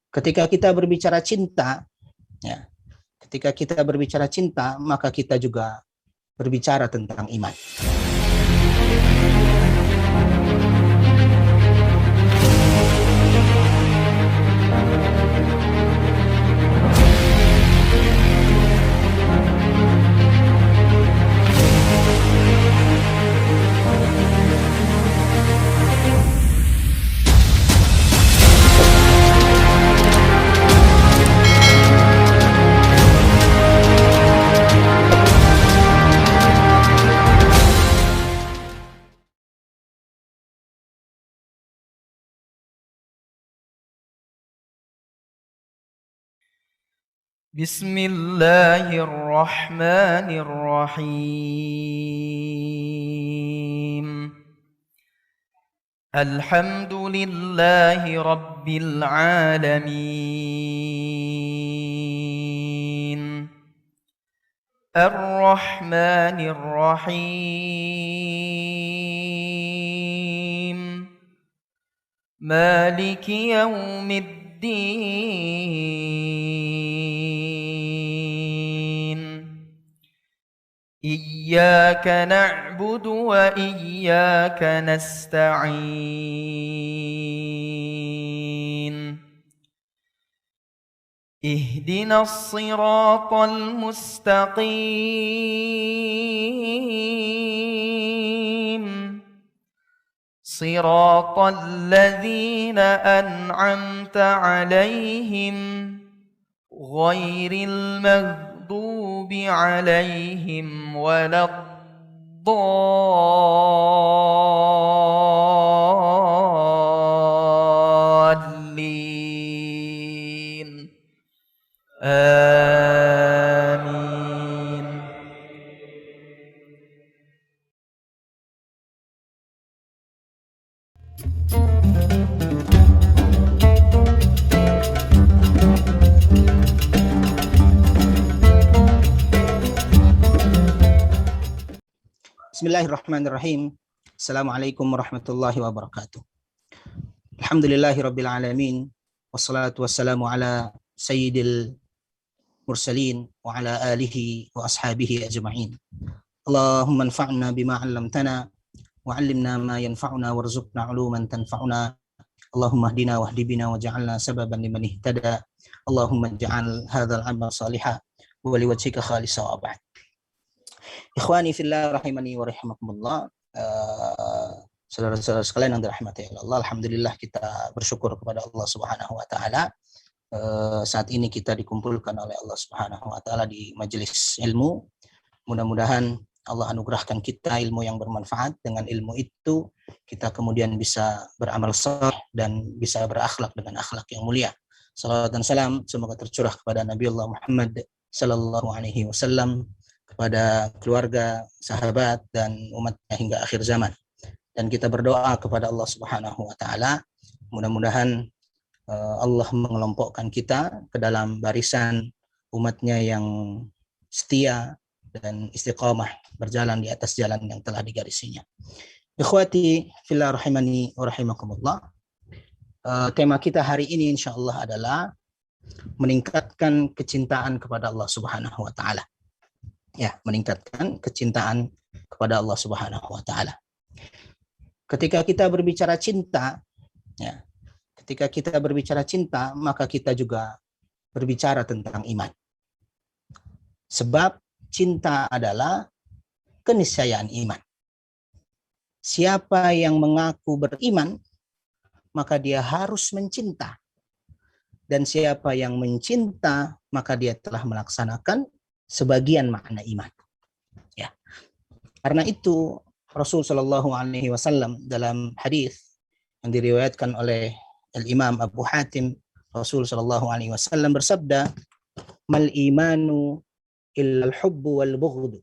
Ketika kita berbicara cinta, ya, ketika kita berbicara cinta, maka kita juga berbicara tentang iman. بسم الله الرحمن الرحيم الحمد لله رب العالمين الرحمن الرحيم مالك يوم الدين إياك نعبد وإياك نستعين اهدنا الصراط المستقيم صراط الذين أنعمت عليهم غير المغضوب عليهم ولا الضالين آمين. Bismillahirrahmanirrahim. Assalamualaikum warahmatullahi wabarakatuh. Alhamdulillahirabbil alamin wassalatu wassalamu ala sayyidil mursalin wa ala alihi wa ashabihi ajma'in. Allahumma anfa'na bima 'allamtana wa 'allimna ma yanfa'una warzuqna 'uluman tanfa'una. Allahumma hdina wahdi bina waj'alna sababan liman ihtada. Allahumma ij'al hadzal 'amal shalihan wa liwajhika khalisan wa ba'd. Ikhwani fillah rahimani wa rahimakumullah. Saudara-saudara sekalian yang dirahmati Allah, alhamdulillah kita bersyukur kepada Allah Subhanahu wa taala. Saat ini kita dikumpulkan oleh Allah Subhanahu wa taala di majelis ilmu. Mudah-mudahan Allah anugerahkan kita ilmu yang bermanfaat. Dengan ilmu itu kita kemudian bisa beramal saleh dan bisa berakhlak dengan akhlak yang mulia. Salawat dan salam semoga tercurah kepada Nabi Allah Muhammad sallallahu alaihi wasallam, kepada keluarga, sahabat, dan umatnya hingga akhir zaman. Dan kita berdoa kepada Allah Subhanahu wa taala, mudah-mudahan Allah mengelompokkan kita ke dalam barisan umatnya yang setia dan istiqamah berjalan di atas jalan yang telah digarisinya. Ikhwati fillah rahimani wa rahimakumullah. Tema kita hari ini insyaallah adalah meningkatkan kecintaan kepada Allah Subhanahu wa taala. Ya, meningkatkan kecintaan kepada Allah Subhanahu wa taala. Ketika kita berbicara cinta, ya, ketika kita berbicara cinta, maka kita juga berbicara tentang iman. Sebab cinta adalah keniscayaan iman. Siapa yang mengaku beriman, maka dia harus mencinta. Dan siapa yang mencinta, maka dia telah melaksanakan sebagian makna iman. Ya. Karena itu Rasul Shallallahu Alaihi Wasallam dalam hadis yang diriwayatkan oleh Al-Imam Abu Hatim, Rasul Shallallahu Alaihi Wasallam bersabda, "Mal imanu illal hubbu wal bughdu."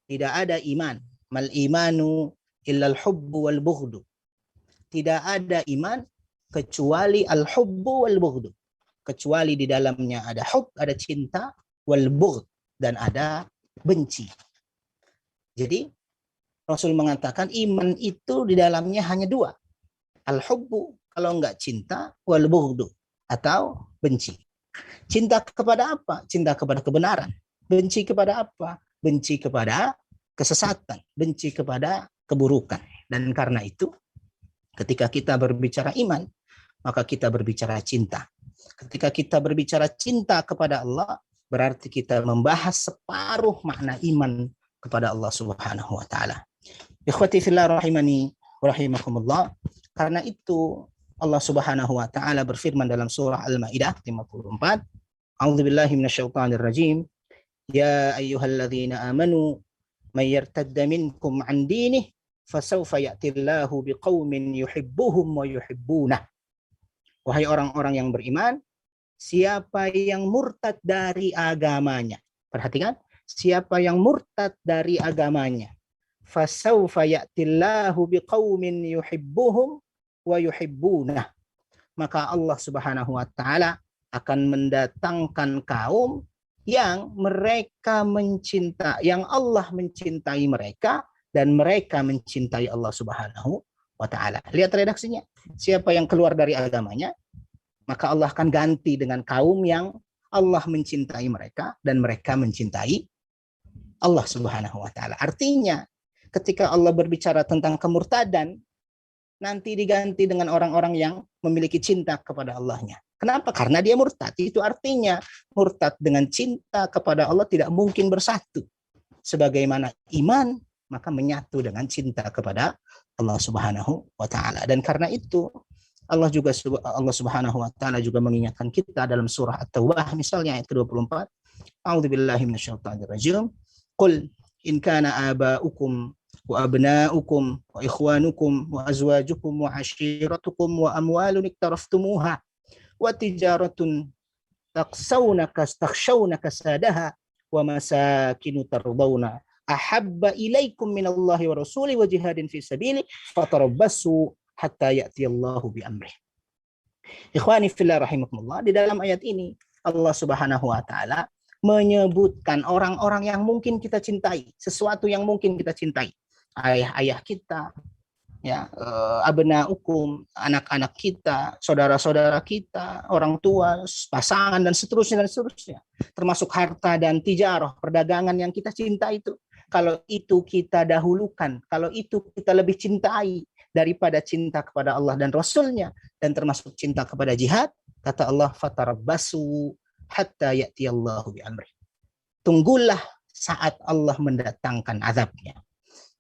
Tidak ada iman. Mal imanu illal hubbu wal bughdu. Tidak ada iman kecuali al-hubbu wal bughdu. Kecuali di dalamnya ada hub, ada cinta, wal bughd, dan ada benci. Jadi Rasul mengatakan iman itu di dalamnya hanya dua. Al-hubbu kalau enggak cinta, wal bughdu atau benci. Cinta kepada apa? Cinta kepada kebenaran. Benci kepada apa? Benci kepada kesesatan, benci kepada keburukan. Dan karena itu, ketika kita berbicara iman, maka kita berbicara cinta. Ketika kita berbicara cinta kepada Allah, berarti kita membahas separuh makna iman kepada Allah Subhanahu wa taala. Ikhwati fillah rahimani wa rahimakumullah. Karena itu Allah Subhanahu wa taala berfirman dalam surah Al-Maidah 54, A'udzubillahi minasyaitonir rajim. Ya ayyuhalladzina amanu may yartadda minkum 'an dinihi fasawfa ya'tillahu biqaumin yuhibbuhum wa yuhibbunah. Wahai orang-orang yang beriman, siapa yang murtad dari agamanya. Perhatikan, siapa yang murtad dari agamanya. Fasawfa ya'tillahu biqaumin yuhibbuhum wa yuhibbunah. Maka Allah Subhanahu wa taala akan mendatangkan kaum yang mereka mencintai, yang Allah mencintai mereka dan mereka mencintai Allah Subhanahu wa taala. Lihat redaksinya. Siapa yang keluar dari agamanya, maka Allah akan ganti dengan kaum yang Allah mencintai mereka dan mereka mencintai Allah Subhanahu wa taala. Artinya, ketika Allah berbicara tentang kemurtadan, nanti diganti dengan orang-orang yang memiliki cinta kepada Allahnya. Kenapa? Karena dia murtad. Itu artinya murtad dengan cinta kepada Allah tidak mungkin bersatu. Sebagaimana iman, maka menyatu dengan cinta kepada Allah Subhanahu wa taala. Dan karena itu Allah Subhanahu wa taala juga mengingatkan kita dalam surah At-Taubah misalnya ayat ke-24. A'udzubillahi minasyaitonir rajim. Qul in kana aba'ukum wa abna'ukum wa ikhwanukum wa azwajukum wa ashiratukum wa amwalun iktaraftumuha wa tijaratun takhshawna kasadaha wa masakinu tardawna ahabba ilaikum minallahi wa rasuli wa jihadin fi sabili fatarabbasu hatta ya'tiyallahu bi amrih. Ikhwani fillah rahimakumullah, di dalam ayat ini Allah Subhanahu wa taala menyebutkan orang-orang yang mungkin kita cintai, sesuatu yang mungkin kita cintai. Ayah-ayah kita, ya, abnaukum, anak-anak kita, saudara-saudara kita, orang tua, pasangan dan seterusnya. Termasuk harta dan tijarah, perdagangan yang kita cinta itu. Kalau itu kita dahulukan, kalau itu kita lebih cintai daripada cinta kepada Allah dan Rasulnya, dan termasuk cinta kepada jihad, kata Allah, fatarabbasu hatta ya'tiyallahu bi amri. Tunggulah saat Allah mendatangkan azabnya.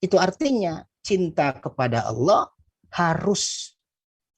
Itu artinya cinta kepada Allah harus,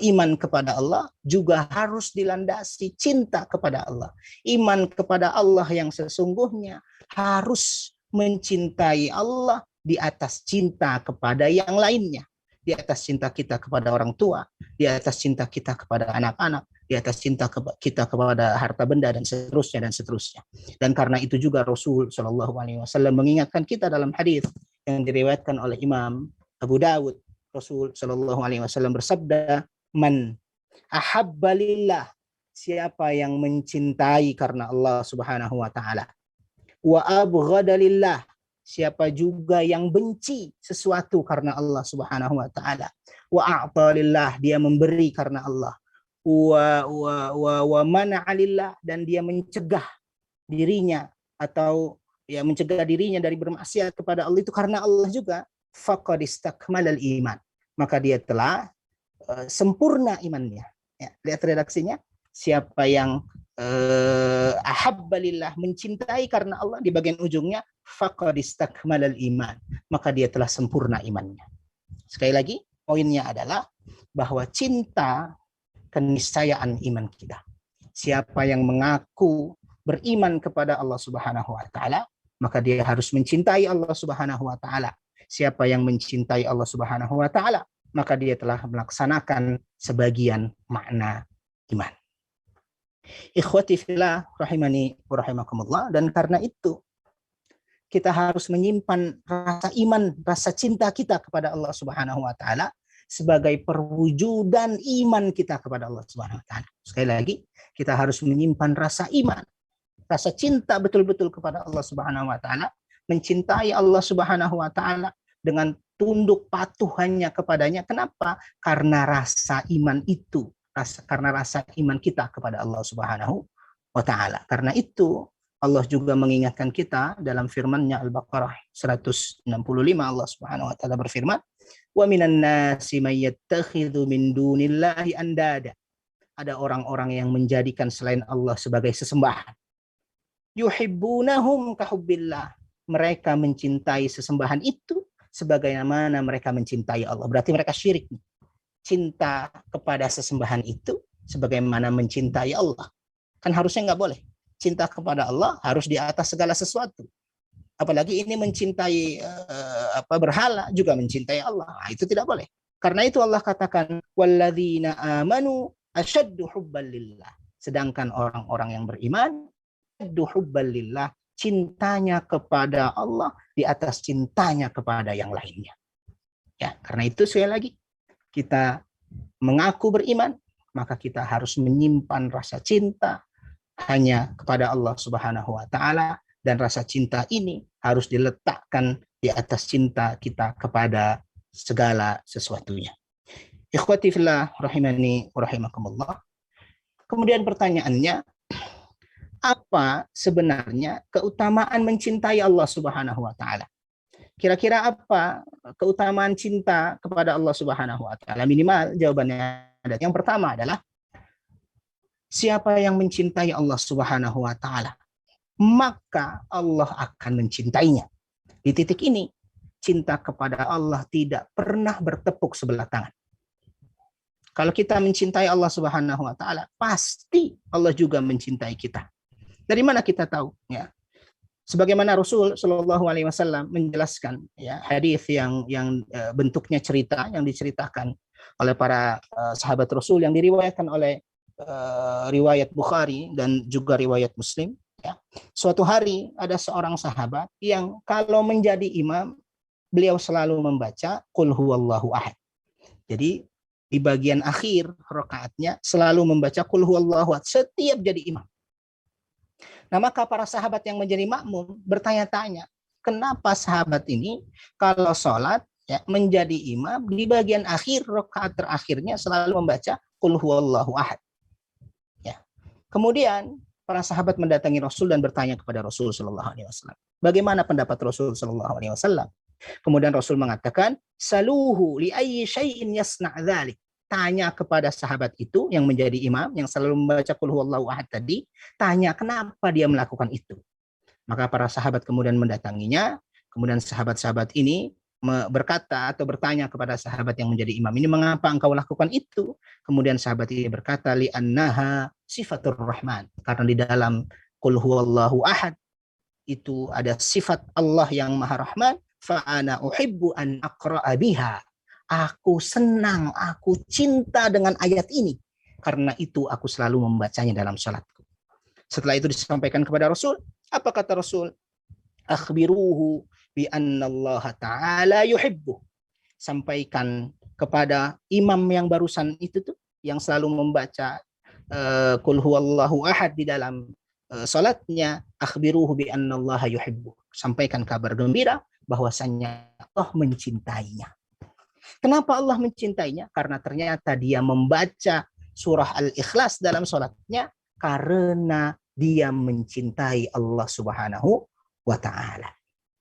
iman kepada Allah juga harus dilandasi cinta kepada Allah. Iman kepada Allah yang sesungguhnya harus mencintai Allah di atas cinta kepada yang lainnya. Di atas cinta kita kepada orang tua, di atas cinta kita kepada anak-anak, di atas cinta kita kepada harta benda dan seterusnya. Dan karena itu juga Rasul Shallallahu Alaihi Wasallam mengingatkan kita dalam hadis yang diriwayatkan oleh Imam Abu Dawud. Rasul Shallallahu Alaihi Wasallam bersabda, "Man ahabba lillah," siapa yang mencintai karena Allah Subhanahu Wa Taala, wa abghada lillah, siapa juga yang benci sesuatu karena Allah Subhanahu wa taala, wa a'ta lillah, dia memberi karena Allah, wa mana'a lillah, dan dia mencegah dirinya atau ya mencegah dirinya dari bermaksiat kepada Allah itu karena Allah juga, faqad istakmalal iman, maka dia telah sempurna imannya. Ya, lihat redaksinya, siapa yang ahabbalillah, mencintai karena Allah, di bagian ujungnya faqad istakmalal iman, maka dia telah sempurna imannya. Sekali lagi, poinnya adalah bahwa cinta keniscayaan iman kita. Siapa yang mengaku beriman kepada Allah Subhanahu wa taala, maka dia harus mencintai Allah Subhanahu wa taala. Siapa yang mencintai Allah Subhanahu wa taala, maka dia telah melaksanakan sebagian makna iman. Ikhwati fillah rahimani wa rahimakumullah, dan karena itu kita harus menyimpan rasa iman, rasa cinta kita kepada Allah Subhanahu wa taala sebagai perwujudan iman kita kepada Allah Subhanahu wa taala. Sekali lagi, kita harus menyimpan rasa iman, rasa cinta betul-betul kepada Allah Subhanahu wa taala, mencintai Allah Subhanahu wa taala dengan tunduk patuh hanya kepadanya. Kenapa? Karena rasa iman itu, karena rasa iman kita kepada Allah Subhanahu wa taala. Karena itu Allah juga mengingatkan kita dalam firman-Nya Al-Baqarah 165, Allah Subhanahu wa taala berfirman, "Wa minan nasi may yattakhidhu min dunillahi andada." Ada orang-orang yang menjadikan selain Allah sebagai sesembahan. Yuhibbunahum kahubbillah. Mereka mencintai sesembahan itu sebagaimana mereka mencintai Allah. Berarti mereka syirik. Cinta kepada sesembahan itu sebagaimana mencintai Allah. Kan harusnya nggak boleh. Cinta kepada Allah harus di atas segala sesuatu. Apalagi ini mencintai berhala juga mencintai Allah. Nah, itu tidak boleh. Karena itu Allah katakan walladzina amanu asyaddu hubban lillah. Sedangkan orang-orang yang beriman asyaddu hubban lillah, cintanya kepada Allah di atas cintanya kepada yang lainnya. Ya, karena itu sekali lagi kita mengaku beriman, maka kita harus menyimpan rasa cinta hanya kepada Allah Subhanahu wa taala, dan rasa cinta ini harus diletakkan di atas cinta kita kepada segala sesuatunya. Ikhwati fillah rahimani wa rahimakumullah. Kemudian pertanyaannya, apa sebenarnya keutamaan mencintai Allah Subhanahu wa taala? Kira-kira apa keutamaan cinta kepada Allah Subhanahu wa taala? Minimal jawabannya ada. Yang pertama adalah siapa yang mencintai Allah Subhanahu wa taala, maka Allah akan mencintainya. Di titik ini, cinta kepada Allah tidak pernah bertepuk sebelah tangan. Kalau kita mencintai Allah Subhanahu wa taala, pasti Allah juga mencintai kita. Dari mana kita tahu? Ya. Sebagaimana Rasul Shallallahu Alaihi Wasallam menjelaskan, ya, hadis yang bentuknya cerita yang diceritakan oleh para sahabat Rasul yang diriwayatkan oleh riwayat Bukhari dan juga riwayat Muslim. Ya. Suatu hari ada seorang sahabat yang kalau menjadi imam beliau selalu membaca Qul huwallahu ahad. Jadi di bagian akhir rakaatnya selalu membaca Qul huwallahu ahad setiap jadi imam. Nah, maka para sahabat yang menjadi makmum bertanya-tanya, kenapa sahabat ini kalau sholat ya, menjadi imam di bagian akhir rakaat terakhirnya selalu membaca Qul huwallahu ahad. Ya. Kemudian para sahabat mendatangi Rasul dan bertanya kepada Rasul Shallallahu Alaihi Wasallam, bagaimana pendapat Rasul Shallallahu Alaihi Wasallam? Kemudian Rasul mengatakan, saluhu li ayyi syai'in yasna' dzalik. Tanya kepada sahabat itu yang menjadi imam, yang selalu membaca Qul huwallahu ahad tadi, tanya kenapa dia melakukan itu. Maka para sahabat kemudian mendatanginya, kemudian sahabat-sahabat ini berkata atau bertanya kepada sahabat yang menjadi imam ini, mengapa engkau lakukan itu? Kemudian sahabat ini berkata, li annaha sifatur rahman. Karena di dalam Qul huwallahu ahad itu ada sifat Allah yang maha rahman, fa ana uhibbu an aqra'a biha. Aku senang, aku cinta dengan ayat ini. Karena itu aku selalu membacanya dalam salatku. Setelah itu disampaikan kepada Rasul. Apa kata Rasul? Akhbiruhu bi anna Allah ta'ala yuhibbu. Sampaikan kepada imam yang barusan itu tuh, yang selalu membaca Qul huwallahu ahad di dalam salatnya. Akhbiruhu bi anna Allah yuhibbu. Sampaikan kabar gembira bahwasanya Allah mencintainya. Kenapa Allah mencintainya? Karena ternyata dia membaca surah Al-Ikhlas dalam sholatnya karena dia mencintai Allah Subhanahu wa ta'ala.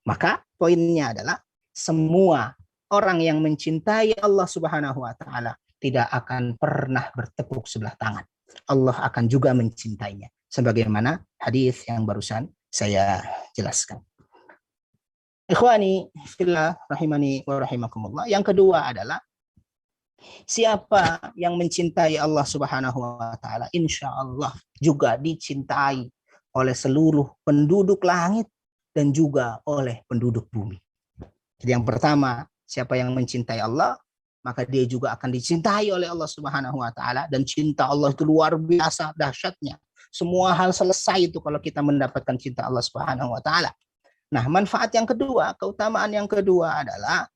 Maka poinnya adalah semua orang yang mencintai Allah Subhanahu wa ta'ala tidak akan pernah bertepuk sebelah tangan. Allah akan juga mencintainya. Sebagaimana hadis yang barusan saya jelaskan. Ikhwani fillah rahimani wa rahimakumullah. Yang kedua adalah siapa yang mencintai Allah Subhanahu wa taala, insya Allah juga dicintai oleh seluruh penduduk langit dan juga oleh penduduk bumi. Jadi yang pertama, siapa yang mencintai Allah, maka dia juga akan dicintai oleh Allah Subhanahu wa taala, dan cinta Allah itu luar biasa dahsyatnya. Semua hal selesai itu kalau kita mendapatkan cinta Allah Subhanahu wa taala. Nah, manfaat yang kedua, keutamaan yang kedua adalah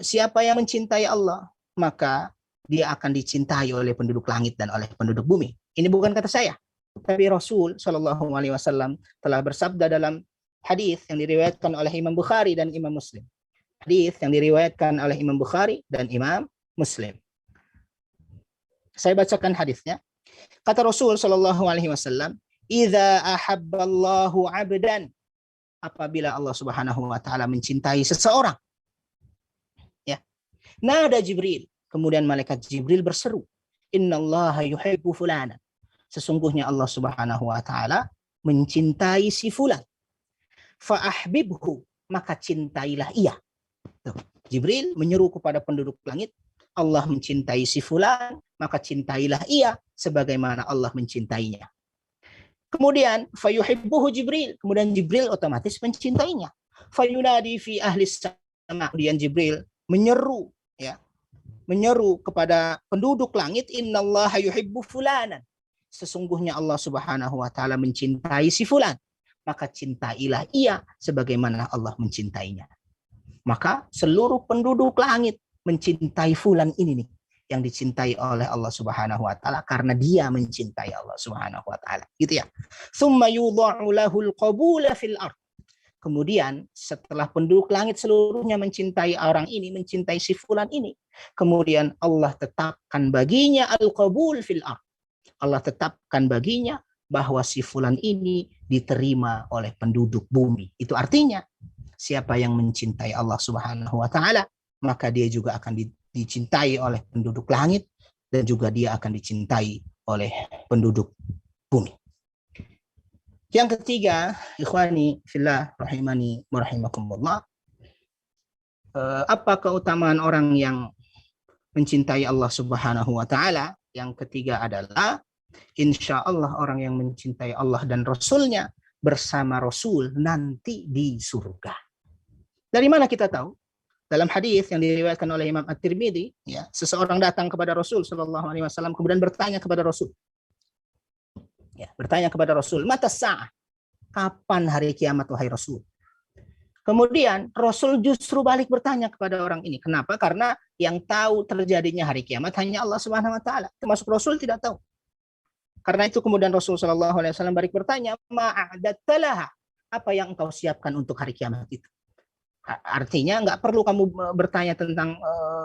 siapa yang mencintai Allah, maka dia akan dicintai oleh penduduk langit dan oleh penduduk bumi. Ini bukan kata saya, tapi Rasul Shallallahu Alaihi Wasallam telah bersabda dalam hadis yang diriwayatkan oleh Imam Bukhari dan Imam Muslim. Hadis yang diriwayatkan oleh Imam Bukhari dan Imam Muslim. Saya bacakan hadisnya. Kata Rasul Shallallahu Alaihi Wasallam, "Idza ahabballahu 'abdan," apabila Allah Subhanahu Wa Taala mencintai seseorang, ya, nada Jibril, kemudian malaikat Jibril berseru, "Innallaha yuhibbu fulana," sesungguhnya Allah Subhanahu Wa Taala mencintai si fulan. Fa ahbibhu, maka cintailah ia. Tuh, Jibril menyeru kepada penduduk langit, Allah mencintai si fulan, maka cintailah ia sebagaimana Allah mencintainya. Kemudian fayuhibbuhu Jibril, kemudian Jibril otomatis mencintainya. Fayunadi fi ahli sama, kemudian Jibril menyeru, ya, menyeru kepada penduduk langit, innallaha yuhibbu fulanan, sesungguhnya Allah Subhanahu wa taala mencintai si fulan, maka cintailah ia sebagaimana Allah mencintainya. Maka seluruh penduduk langit mencintai fulan ini nih, yang dicintai oleh Allah Subhanahu wa taala karena dia mencintai Allah Subhanahu wa taala. Gitu ya. Tsumma yudha'u lahul qabula fil ardh. Kemudian setelah penduduk langit seluruhnya mencintai orang ini, mencintai si fulan ini, kemudian Allah tetapkan baginya al-qabul fil ardh. Allah tetapkan baginya bahwa si fulan ini diterima oleh penduduk bumi. Itu artinya siapa yang mencintai Allah Subhanahu wa taala, maka dia juga akan dicintai oleh penduduk langit dan juga dia akan dicintai oleh penduduk bumi. Yang ketiga, ikhwani fillah rahimani wa rahimakumullah, apa keutamaan orang yang mencintai Allah Subhanahu wa taala? Yang ketiga adalah insya Allah orang yang mencintai Allah dan Rasulnya bersama Rasul nanti di surga. Dari mana kita tahu? Dalam hadis yang diriwayatkan oleh Imam At-Tirmidzi, ya, seseorang datang kepada Rasul Shallallahu Alaihi Wasallam kemudian bertanya kepada Rasul, ya, bertanya kepada Rasul, mata sa'ah, kapan hari kiamat wahai Rasul? Kemudian Rasul justru balik bertanya kepada orang ini. Kenapa? Karena yang tahu terjadinya hari kiamat hanya Allah Subhanahu Wa Taala. Termasuk Rasul tidak tahu. Karena itu kemudian Rasul Shallallahu Alaihi Wasallam balik bertanya, ma'adattalaha, apa yang engkau siapkan untuk hari kiamat itu? Artinya nggak perlu kamu bertanya tentang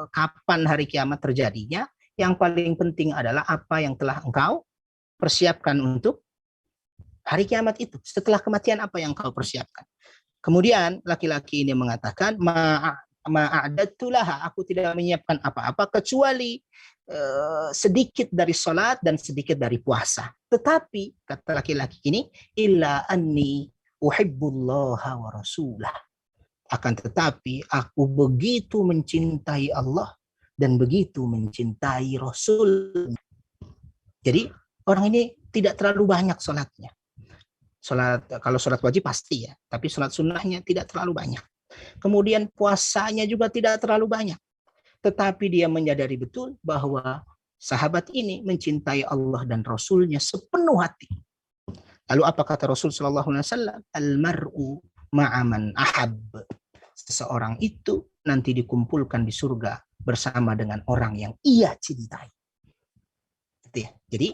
kapan hari kiamat terjadinya. Yang paling penting adalah apa yang telah engkau persiapkan untuk hari kiamat itu. Setelah kematian apa yang engkau persiapkan. Kemudian laki-laki ini mengatakan, ma'adattulaha, aku tidak menyiapkan apa-apa kecuali sedikit dari salat dan sedikit dari puasa. Tetapi kata laki-laki ini, illa anni uhibbullaha wa rasulah. Akan tetapi aku begitu mencintai Allah dan begitu mencintai Rasul. Jadi orang ini tidak terlalu banyak sholatnya. Kalau sholat wajib pasti ya, tapi sholat sunnahnya tidak terlalu banyak. Kemudian puasanya juga tidak terlalu banyak. Tetapi dia menyadari betul bahwa sahabat ini mencintai Allah dan Rasulnya sepenuh hati. Lalu apa kata Rasul Sallallahu Alaihi Wasallam? Al-mar'u ma'aman ahab. Seseorang itu nanti dikumpulkan di surga bersama dengan orang yang ia cintai. Jadi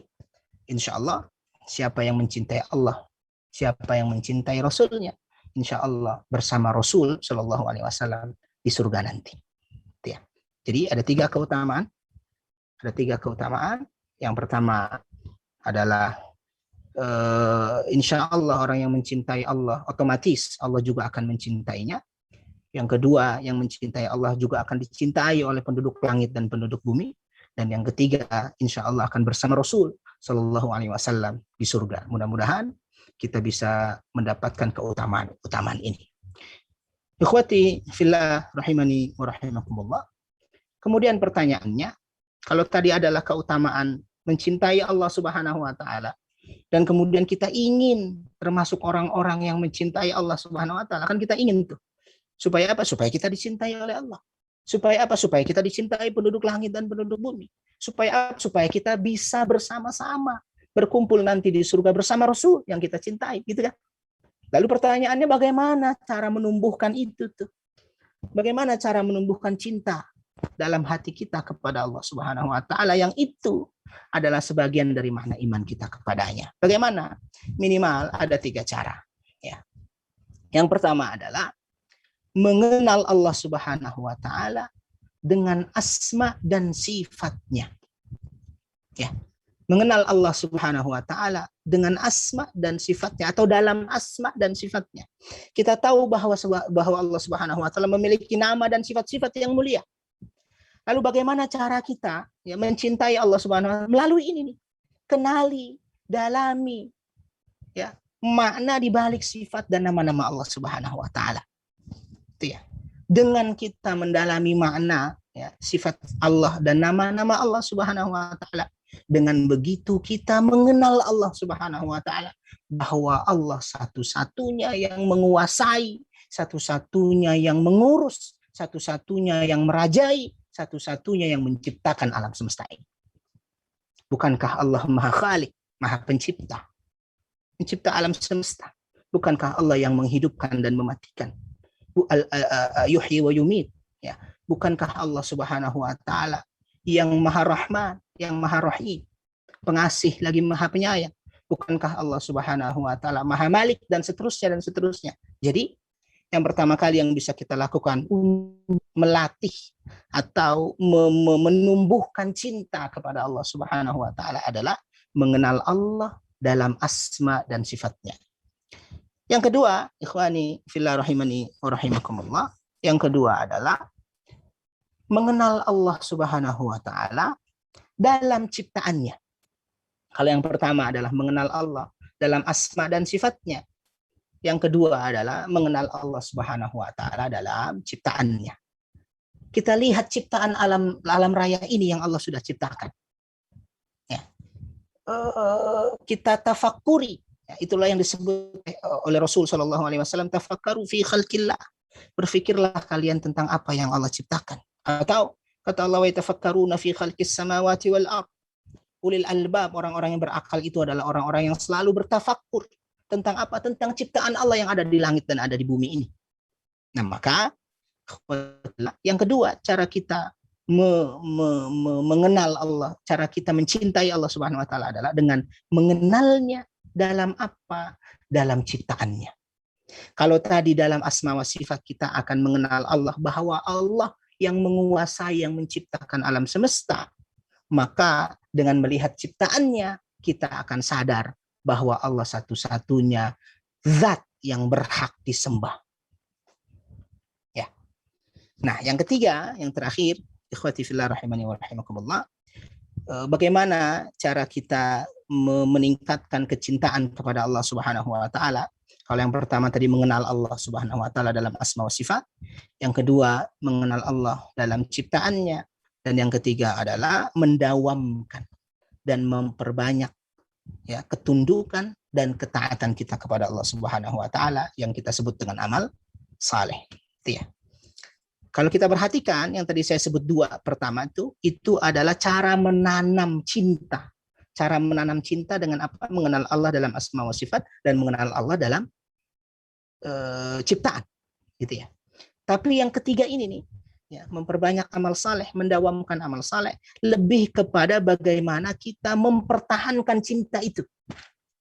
insya Allah siapa yang mencintai Allah, siapa yang mencintai Rasulnya, insya Allah bersama Rasul Shallallahu Alaihi Wasallam di surga nanti. Jadi ada tiga keutamaan. Ada tiga keutamaan. Yang pertama adalah insya Allah orang yang mencintai Allah otomatis Allah juga akan mencintainya. Yang kedua, yang mencintai Allah juga akan dicintai oleh penduduk langit dan penduduk bumi. Dan yang ketiga, insya Allah akan bersama Rasul Sallallahu Alaihi Wasallam di surga. Mudah-mudahan kita bisa mendapatkan keutamaan ini. Ikhwati fillah rahimani wa rahimakumullah. Kemudian pertanyaannya, kalau tadi adalah keutamaan mencintai Allah Subhanahu wa taala dan kemudian kita ingin termasuk orang-orang yang mencintai Allah Subhanahu wa taala, kan kita ingin tuh. Supaya apa? Supaya kita dicintai oleh Allah. Supaya apa? Supaya kita dicintai penduduk langit dan penduduk bumi. Supaya apa? Supaya kita bisa bersama-sama berkumpul nanti di surga bersama Rasul yang kita cintai, gitu kan? Lalu pertanyaannya bagaimana cara menumbuhkan itu tuh? Bagaimana cara menumbuhkan cinta dalam hati kita kepada Allah Subhanahu wa taala yang itu adalah sebagian dari makna iman kita kepadanya. Bagaimana? Minimal ada 3 cara, ya. Yang pertama adalah mengenal Allah Subhanahu wa taala dengan asma dan sifatnya. Ya, mengenal Allah Subhanahu wa taala dengan asma dan sifatnya atau dalam asma dan sifatnya. Kita tahu bahwa Allah Subhanahu wa taala memiliki nama dan sifat-sifat yang mulia. Lalu bagaimana cara kita ya mencintai Allah Subhanahu wa taala? Melalui ini nih. Kenali, dalami ya makna di balik sifat dan nama-nama Allah Subhanahu wa taala. Itu ya. Dengan kita mendalami makna ya sifat Allah dan nama-nama Allah Subhanahu wa taala, dengan begitu kita mengenal Allah Subhanahu wa taala, bahwa Allah satu-satunya yang menguasai, satu-satunya yang mengurus, satu-satunya yang merajai, satu-satunya yang menciptakan alam semesta ini. Bukankah Allah Maha Khalik, Maha Pencipta, mencipta alam semesta? Bukankah Allah yang menghidupkan dan mematikan? Yuhyi wa yumit, ya. Bukankah Allah Subhanahu wa taala yang Maha Rahman, yang Maha Rahim, pengasih lagi Maha Penyayang? Bukankah Allah Subhanahu wa taala Maha Malik dan seterusnya dan seterusnya? Jadi yang pertama kali yang bisa kita lakukan melatih atau menumbuhkan cinta kepada Allah Subhanahu wa taala adalah mengenal Allah dalam asma dan sifatnya. Yang kedua, ikhwani fillah rahimani wa rahimakumullah, yang kedua adalah mengenal Allah Subhanahu wa taala dalam ciptaannya. Kalau yang pertama adalah mengenal Allah dalam asma dan sifatnya. Yang kedua adalah mengenal Allah Subhanahu wa taala dalam ciptaannya. Kita lihat ciptaan alam raya ini yang Allah sudah ciptakan. Ya. Kita tafakuri, ya, itulah yang disebut oleh Rasul sallallahu alaihi wasallam, tafakkaru fi khalqillah. Berfikirlah kalian tentang apa yang Allah ciptakan. Atau kata Allah, wa yatafakkaruna fi khalqis samawati wal ardh. Ulil albab, orang-orang yang berakal itu adalah orang-orang yang selalu bertafakkur tentang apa? Tentang ciptaan Allah yang ada di langit dan ada di bumi ini. Nah, maka yang kedua, cara kita mengenal Allah, cara kita mencintai Allah Subhanahu wa taala adalah dengan mengenalnya dalam apa? Dalam ciptaannya. Kalau tadi dalam asma wa sifat kita akan mengenal Allah bahwa Allah yang menguasai, yang menciptakan alam semesta, maka dengan melihat ciptaannya kita akan sadar bahwa Allah satu-satunya zat yang berhak disembah. Ya. Nah, yang ketiga, yang terakhir, ikhwati fillah rahimani wa rahimakumullah, bagaimana cara kita meningkatkan kecintaan kepada Allah Subhanahu wa taala? Kalau yang pertama tadi mengenal Allah Subhanahu wa taala dalam asma wa sifat, yang kedua mengenal Allah dalam ciptaannya, dan yang ketiga adalah mendawamkan dan memperbanyak ya ketundukan dan ketaatan kita kepada Allah Subhanahu wa taala yang kita sebut dengan amal saleh. Itu ya. Kalau kita perhatikan yang tadi saya sebut dua, pertama itu adalah cara menanam cinta. Cara menanam cinta dengan apa? Mengenal Allah dalam asma wa sifat dan mengenal Allah dalam ciptaan, gitu ya. Tapi yang ketiga ini nih, ya, memperbanyak amal saleh, mendawamkan amal saleh, lebih kepada bagaimana kita mempertahankan cinta itu.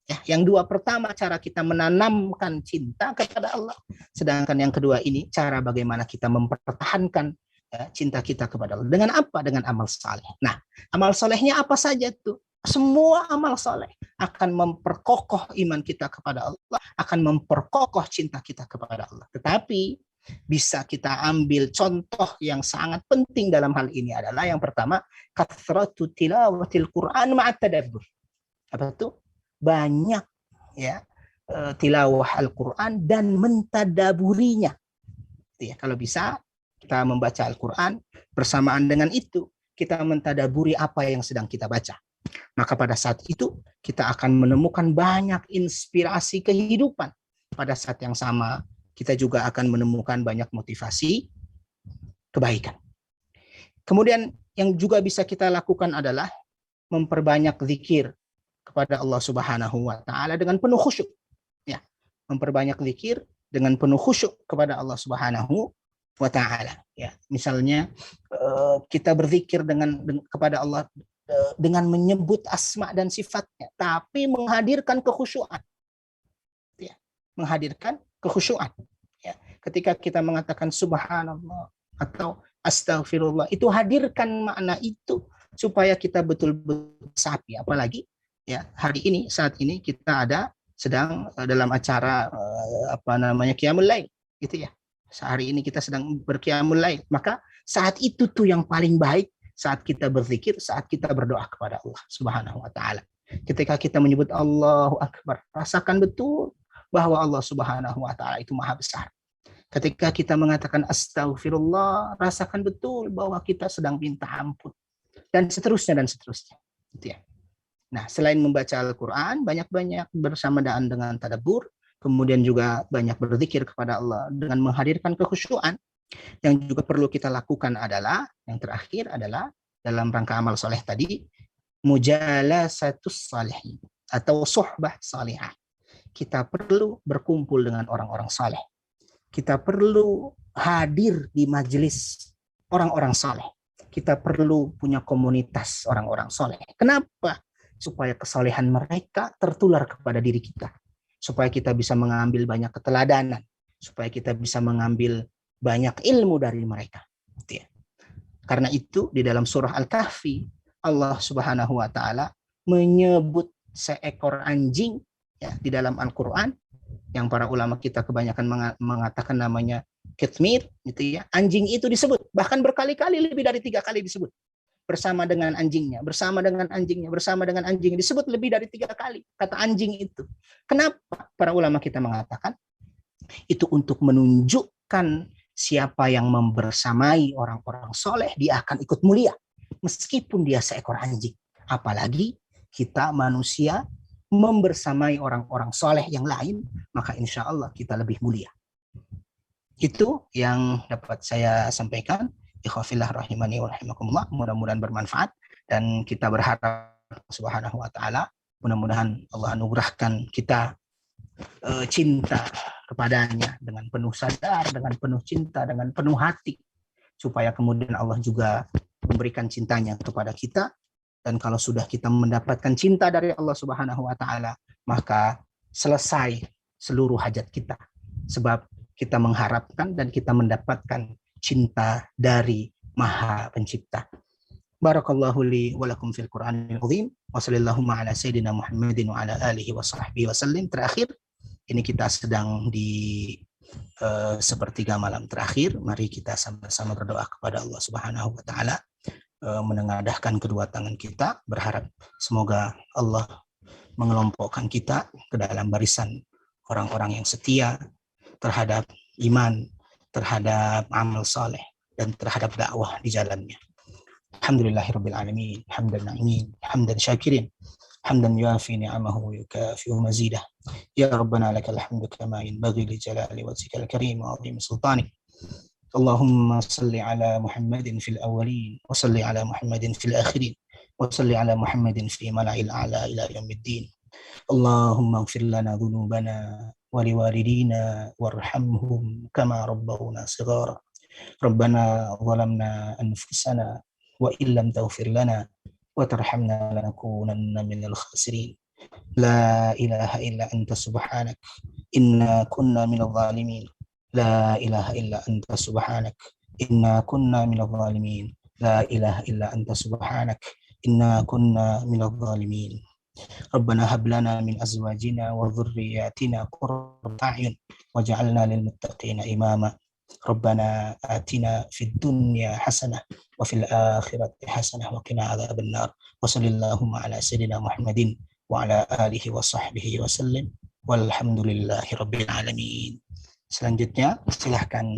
Ya, yang dua pertama cara kita menanamkan cinta kepada Allah, sedangkan yang kedua ini cara bagaimana kita mempertahankan ya, cinta kita kepada Allah. Dengan apa? Dengan amal saleh. Nah, amal salehnya apa saja tuh? Semua amal saleh akan memperkokoh iman kita kepada Allah, akan memperkokoh cinta kita kepada Allah. Tetapi bisa kita ambil contoh yang sangat penting dalam hal ini adalah yang pertama, kathratu tilawatil Quran ma'at tadabbur. Apa itu? Banyak ya tilawah Al-Quran dan mentadaburinya. Ya, kalau bisa kita membaca Al-Quran, bersamaan dengan itu kita mentadaburi apa yang sedang kita baca. Maka pada saat itu kita akan menemukan banyak inspirasi kehidupan. Pada saat yang sama kita juga akan menemukan banyak motivasi kebaikan. Kemudian yang juga bisa kita lakukan adalah memperbanyak zikir kepada Allah Subhanahu wa taala dengan penuh khusyuk. Ya, memperbanyak zikir dengan penuh khusyuk kepada Allah Subhanahu wa taala. Ya, misalnya kita berzikir kepada Allah dengan menyebut asma dan sifatnya, tapi menghadirkan kekhusyuan. Ya, menghadirkan kekhusyuan. Ya, ketika kita mengatakan subhanallah atau astagfirullah, itu hadirkan makna itu supaya kita betul-betul sapi. Apalagi ya hari ini, saat ini kita sedang dalam acara Qiyamul Lail gitu ya. Hari ini kita sedang berqiyamul lail. Maka saat itu tuh yang paling baik, saat kita berzikir, saat kita berdoa kepada Allah Subhanahu wa taala. Ketika kita menyebut Allahu Akbar, rasakan betul bahwa Allah Subhanahu wa taala itu maha besar. Ketika kita mengatakan astagfirullah, rasakan betul bahwa kita sedang minta ampun. Dan seterusnya. Gitu ya. Nah, selain membaca Al-Quran, banyak-banyak bersamaan dengan tadabbur, kemudian juga banyak berzikir kepada Allah dengan menghadirkan kekhusyuan. Yang juga perlu kita lakukan adalah, yang terakhir adalah dalam rangka amal soleh tadi, mujalasatus salihin atau suhbah salihah. Kita perlu berkumpul dengan orang-orang saleh. Kita perlu hadir di majelis orang-orang saleh. Kita perlu punya komunitas orang-orang saleh. Kenapa? Supaya kesalehan mereka tertular kepada diri kita. Supaya kita bisa mengambil banyak keteladanan. Supaya kita bisa mengambil banyak ilmu dari mereka. Karena itu di dalam surah Al-Kahfi, Allah Subhanahu wa taala menyebut seekor anjing ya di dalam Al-Qur'an yang para ulama kita kebanyakan mengatakan namanya kitmir gitu ya. Anjing itu disebut bahkan berkali-kali, lebih dari 3 kali disebut. Bersama dengan anjingnya, bersama dengan anjingnya, bersama dengan anjing, disebut lebih dari 3 kali kata anjing itu. Kenapa? Para ulama kita mengatakan itu untuk menunjukkan siapa yang membersamai orang-orang soleh, dia akan ikut mulia meskipun dia seekor anjing. Apalagi kita manusia membersamai orang-orang soleh yang lain, maka insya Allah kita lebih mulia. Itu yang dapat saya sampaikan. Ikhwafillah rahimani wa rahimakumullah. Mudah-mudahan bermanfaat dan kita berharap Subhanahu wa taala mudah-mudahan Allah anugerahkan kita cinta kepadanya dengan penuh sadar, dengan penuh cinta, dengan penuh hati, supaya kemudian Allah juga memberikan cintanya kepada kita. Dan kalau sudah kita mendapatkan cinta dari Allah Subhanahu wa taala, maka selesai seluruh hajat kita. Sebab kita mengharapkan dan kita mendapatkan cinta dari Maha Pencipta. Barakallahu li wa lakum fil Qur'anil azim wa sallallahu ala sayyidina Muhammadin wa ala alihi wa sahbihi wasallim. Terakhir, ini kita sedang di sepertiga malam terakhir. Mari kita sama-sama berdoa kepada Allah Subhanahu wa taala, menengadahkan kedua tangan kita, berharap semoga Allah mengelompokkan kita ke dalam barisan orang-orang yang setia terhadap iman, terhadap amal saleh, dan terhadap dakwah di jalannya. Alhamdulillahirabbil alamin, hamdan na'imin, hamdan syakirin, hamdan yuafi ni'amahu wa yukafi'u mazidah. Ya Rabbana lakal hamdu kama yanbaghi li jalali wajhikal karim wa 'azimi sultanik. Allahumma salli ala Muhammadin fil awwalin wa salli ala Muhammadin fil akhirin wa salli ala Muhammadin fi mala'il a'la ila yaumiddin. Allahumma ighfir lana dhunubana wa liwalidina warhamhum kama rabbawna shighara. Rabbana zalamna anfusana wa illam taghfir lana wa tarhamna lanakunanna minal khasirin. La ilaha illa anta subhanak inna kunna minadh dhalimin. La ilaha illa anta subhanak inna kunna minadh dhalimin. La ilaha illa anta subhanak inna kunna minadh dhalimin. Rabbana hab lana min azwajina wa dhurriyyatina qurrata a'yun waj'alna lil muttaqina imama. Rabbana atina fid dunya hasanah wa fil akhirati hasanah wa qina adzaban nar. Wa sallallahu ala sayyidina Muhammadin wa ala alihi wa sahbihi wasallim. Walhamdulillahi rabbil alamin. Selanjutnya silahkan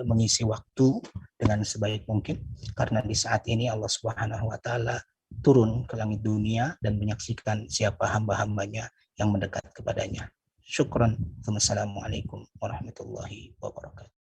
mengisi waktu dengan sebaik mungkin, karena di saat ini Allah Subhanahu wa taala turun ke langit dunia dan menyaksikan siapa hamba-hambanya yang mendekat kepadanya. Syukran. Wassalamualaikum warahmatullahi wabarakatuh.